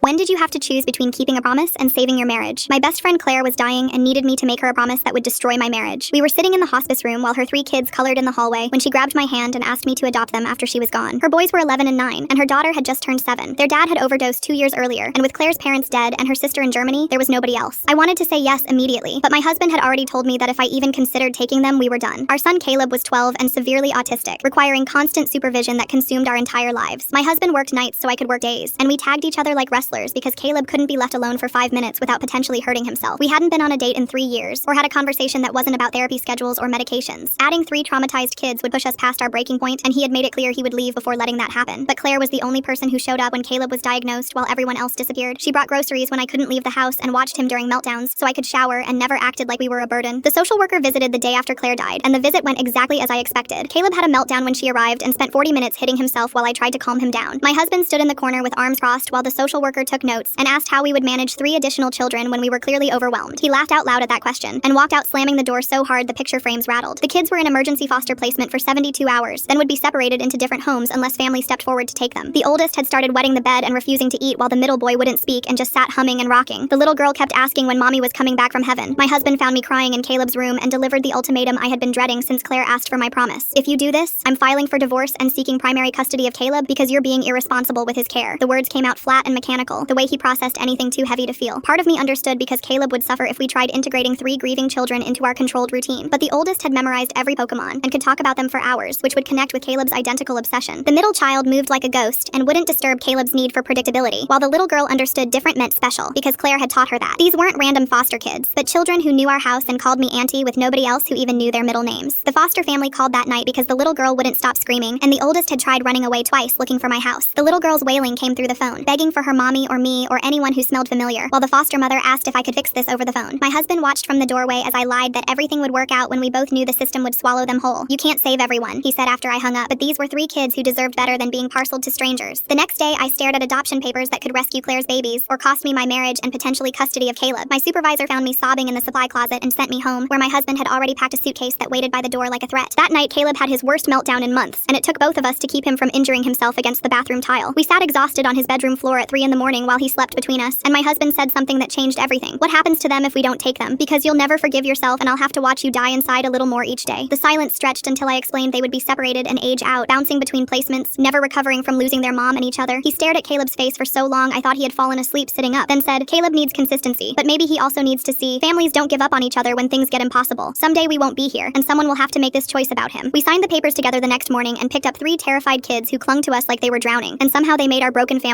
When did you have to choose between keeping a promise and saving your marriage? My best friend Claire was dying and needed me to make her a promise that would destroy my marriage. We were sitting in the hospice room while her 3 kids colored in the hallway when she grabbed my hand and asked me to adopt them after she was gone. Her boys were 11 and 9, and her daughter had just turned 7. Their dad had overdosed 2 years earlier, and with Claire's parents dead and her sister in Germany, there was nobody else. I wanted to say yes immediately, but my husband had already told me that if I even considered taking them, we were done. Our son Caleb was 12 and severely autistic, requiring constant supervision that consumed our entire lives. My husband worked nights so I could work days, and we tagged each other like wrestlers because Caleb couldn't be left alone for 5 minutes without potentially hurting himself. We hadn't been on a date in 3 years, or had a conversation that wasn't about therapy schedules or medications. Adding 3 traumatized kids would push us past our breaking point, and he had made it clear he would leave before letting that happen. But Claire was the only person who showed up when Caleb was diagnosed while everyone else disappeared. She brought groceries when I couldn't leave the house and watched him during meltdowns so I could shower and never acted like we were a burden. The social worker visited the day after Claire died, and the visit went exactly as I expected. Caleb had a meltdown when she arrived and spent 40 minutes hitting himself while I tried to calm him down. My husband stood in the corner with arms crossed while the social worker took notes and asked how we would manage 3 additional children when we were clearly overwhelmed. He laughed out loud at that question and walked out slamming the door so hard the picture frames rattled. The kids were in emergency foster placement for 72 hours, then would be separated into different homes unless families stepped forward to take them. The oldest had started wetting the bed and refusing to eat while the middle boy wouldn't speak and just sat humming and rocking. The little girl kept asking when mommy was coming back from heaven. My husband found me crying in Caleb's room and delivered the ultimatum I had been dreading since Claire asked for my promise. If you do this, I'm filing for divorce and seeking primary custody of Caleb because you're being irresponsible with his care. The words came out flat and mechanical, the way he processed anything too heavy to feel. Part of me understood because Caleb would suffer if we tried integrating 3 grieving children into our controlled routine. But the oldest had memorized every Pokemon and could talk about them for hours, which would connect with Caleb's identical obsession. The middle child moved like a ghost and wouldn't disturb Caleb's need for predictability, while the little girl understood different meant special because Claire had taught her that. These weren't random foster kids, but children who knew our house and called me auntie with nobody else who even knew their middle names. The foster family called that night because the little girl wouldn't stop screaming, and the oldest had tried running away twice looking for my house. The little girl's wailing came through the phone, begging for her mommy or me or anyone who smelled familiar, while the foster mother asked if I could fix this over the phone. My husband watched from the doorway as I lied that everything would work out when we both knew the system would swallow them whole. You can't save everyone, he said after I hung up, but these were 3 kids who deserved better than being parceled to strangers. The next day, I stared at adoption papers that could rescue Claire's babies or cost me my marriage and potentially custody of Caleb. My supervisor found me sobbing in the supply closet and sent me home, where my husband had already packed a suitcase that waited by the door like a threat. That night, Caleb had his worst meltdown in months, and it took both of us to keep him from injuring himself against the bathroom tile. We sat exhausted on his bedroom floor at 3 in the morning while he slept between us, and my husband said something that changed everything. What happens to them if we don't take them? Because you'll never forgive yourself, and I'll have to watch you die inside a little more each day. The silence stretched until I explained they would be separated and age out, bouncing between placements, never recovering from losing their mom and each other. He stared at Caleb's face for so long I thought he had fallen asleep sitting up, then said, Caleb needs consistency, but maybe he also needs to see families don't give up on each other when things get impossible. Someday we won't be here, and someone will have to make this choice about him. We signed the papers together the next morning and picked up 3 terrified kids who clung to us like they were drowning, and somehow they made our broken family